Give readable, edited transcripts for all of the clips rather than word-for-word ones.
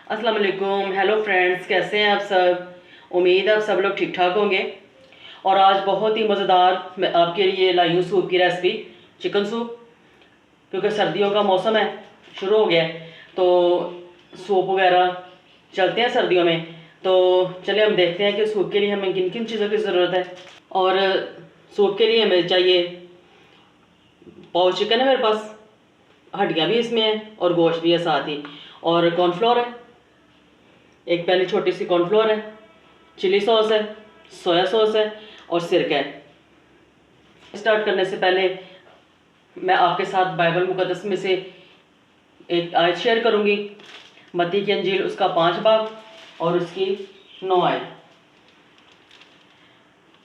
अस्सलाम वालेकुम। Hello friends, कैसे हैं आप सब। उम्मीद है आप सब लोग ठीक ठाक होंगे। और आज बहुत ही मज़ेदार मैं आपके लिए लाई हूँ सूप की रेसिपी, चिकन सूप। क्योंकि सर्दियों का मौसम है, शुरू हो गया है, तो सूप वगैरह चलते हैं सर्दियों में। तो चलिए हम देखते हैं कि सूप के लिए हमें किन किन चीज़ों की ज़रूरत है। और सूप के लिए हमें चाहिए पाव चिकन है मेरे पास, हड्डियाँ भी इसमें हैं और गोश्त भी है साथ ही। और कॉर्नफ्लोर है, एक पहली छोटी सी कॉर्नफ्लोर है, चिली सॉस है, सोया सॉस है और सिरका है। स्टार्ट करने से पहले मैं आपके साथ बाइबल मुकद्दस में से एक आयत शेयर करूंगी, मत्ती की अंजील उसका 5 बाब और उसकी 9 आयत।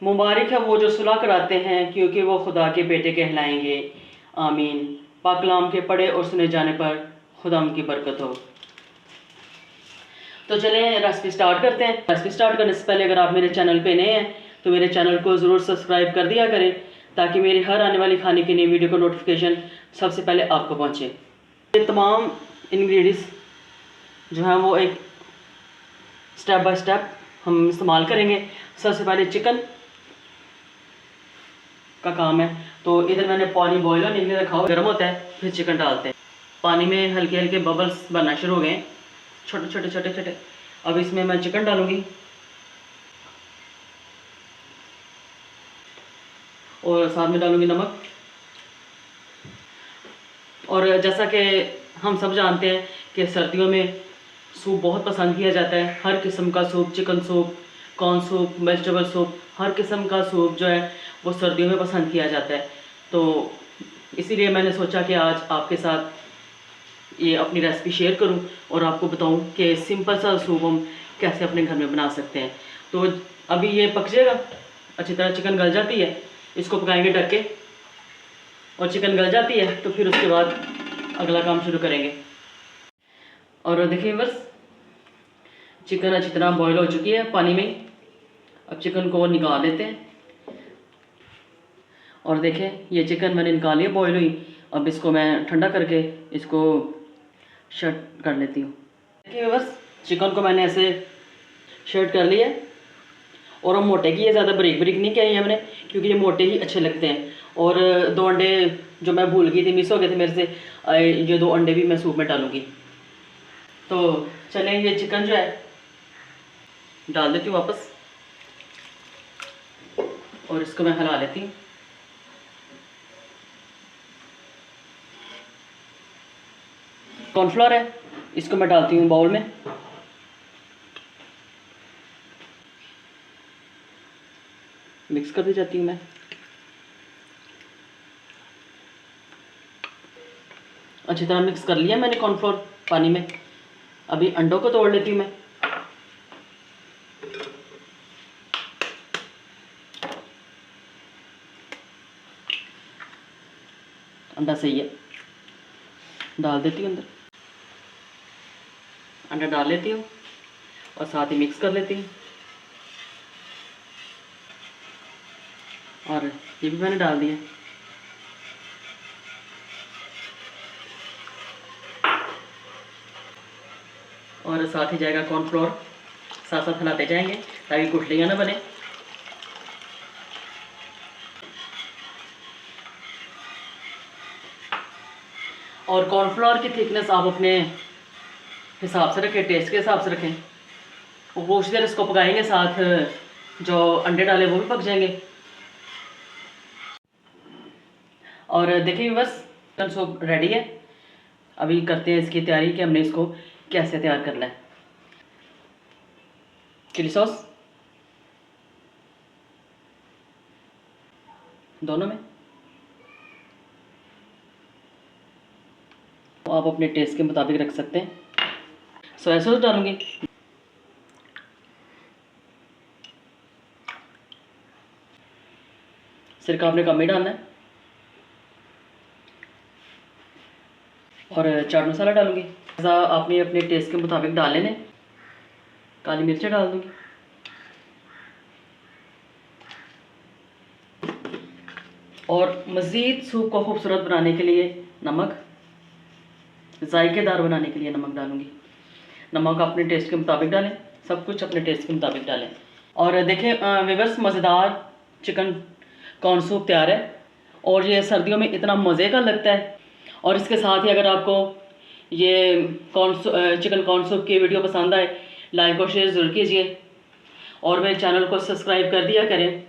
मुबारक है वो जो सुलह कराते हैं, क्योंकि वो खुदा के बेटे कहलाएंगे। आमीन। पाक कलाम के पढ़े और सुने जाने पर खुदा की बरकत हो। तो चलें रेसिपी स्टार्ट करते हैं। रेसिपी स्टार्ट करने से पहले अगर आप मेरे चैनल पे नए हैं तो मेरे चैनल को ज़रूर सब्सक्राइब कर दिया करें, ताकि मेरी हर आने वाली खाने की नई वीडियो का नोटिफिकेशन सबसे पहले आपको पहुंचे। ये तमाम इंग्रेडिएंट्स जो हैं वो एक स्टेप बाय स्टेप हम इस्तेमाल करेंगे। सबसे पहले चिकन का काम है, तो इधर मैंने पानी बॉयल होने के लिए रखा हुआ, गर्म होता है, फिर चिकन डालते हैं। पानी में हल्के हल्के बबल्स बनना शुरू हो गए, छोटे छोटे छोटे छोटे। अब इसमें मैं चिकन डालूंगी और साथ में डालूंगी नमक। और जैसा कि हम सब जानते हैं कि सर्दियों में सूप बहुत पसंद किया जाता है। हर किस्म का soup, chicken soup, corn soup, vegetable soup, हर किस्म का सूप जो है वो सर्दियों में पसंद किया जाता है। तो इसीलिए मैंने सोचा कि आज आपके साथ ये अपनी रेसिपी शेयर करूं और आपको बताऊं कि सिंपल सा सूप हम कैसे अपने घर में बना सकते हैं। तो अभी ये पक जाएगा, अच्छी तरह चिकन गल जाती है, इसको पकाएंगे ढक के। और चिकन गल जाती है तो फिर उसके बाद अगला काम शुरू करेंगे। और देखिए बस चिकन अच्छी तरह बॉईल हो चुकी है पानी में। अब चिकन को निकाल लेते हैं। और देखें ये चिकन मैंने निकाल लिया बॉईल हुई। अब इसको मैं ठंडा करके इसको शर्ट कर लेती हूँ। देखिए बस चिकन को मैंने ऐसे शर्ट कर लिया। और हम मोटे की, ये ज़्यादा बारीक बारीक नहीं किए हमने, क्योंकि ये मोटे ही अच्छे लगते हैं। और 2 अंडे जो मैं भूल गई थी, मिस हो गए थे मेरे से, ये 2 अंडे भी मैं सूप में डालूँगी। तो चलें ये चिकन जो है डाल देती हूँ वापस और इसको मैं हिला लेती हूँ। कॉर्नफ्लोर है, इसको मैं डालती हूँ बाउल में। मिक्स करती जाती हूँ मैं। अच्छी तरह मिक्स कर लिया मैंने कॉर्नफ्लोर पानी में। अभी अंडों को तोड़ लेती हूँ मैं। अंडा सही है, डाल देती हूँ अंदर। अंडा डाल लेती हूँ और साथ ही मिक्स कर लेती हूँ। और ये भी मैंने डाल दिया। और साथ ही जाएगा कॉर्नफ्लोर, साथ साथ हिलाते जाएंगे ताकि गुठलियाँ ना बने। और कॉर्नफ्लोर की थिकनेस आप अपने हिसाब से रखें, टेस्ट के हिसाब से रखें। वो कुछ देर इसको पकाएंगे, साथ जो अंडे डाले वो भी पक जाएंगे। और देखिए बस चिकन सूप रेडी है। अभी करते हैं इसकी तैयारी कि हमने इसको कैसे तैयार करना है। चिली सॉस दोनों में, तो आप अपने टेस्ट के मुताबिक रख सकते हैं। सोया सॉस डालूंगी। सिरका आपने कम ही डालना है। और चाट मसाला डालूंगी, ऐसा आपने अपने टेस्ट के मुताबिक डाल लेने। काली मिर्चें डाल दूंगी। और मज़ीद सूप को खूबसूरत बनाने के लिए नमक, जायकेदार बनाने के लिए नमक डालूंगी। नमक अपने टेस्ट के मुताबिक डालें, सब कुछ अपने टेस्ट के मुताबिक डालें। और देखें व्यूअर्स, मज़ेदार चिकन कॉर्न सूप तैयार है और ये सर्दियों में इतना मज़े का लगता है। और इसके साथ ही अगर आपको ये चिकन कॉर्न सूप की वीडियो पसंद आए, लाइक और शेयर ज़रूर कीजिए और मेरे चैनल को सब्सक्राइब कर दिया करें।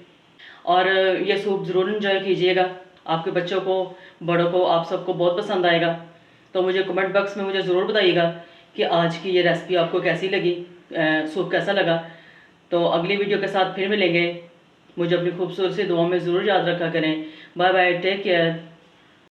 और ये सूप ज़रूर इंजॉय कीजिएगा, आपके बच्चों को, बड़ों को, आप सबको बहुत पसंद आएगा। तो मुझे कमेंट बॉक्स में मुझे ज़रूर बताइएगा कि आज की ये रेसिपी आपको कैसी लगी, सूप कैसा लगा। तो अगली वीडियो के साथ फिर मिलेंगे। मुझे अपनी खूबसूरत सी दुआ में ज़रूर याद रखा करें। Bye bye, take care.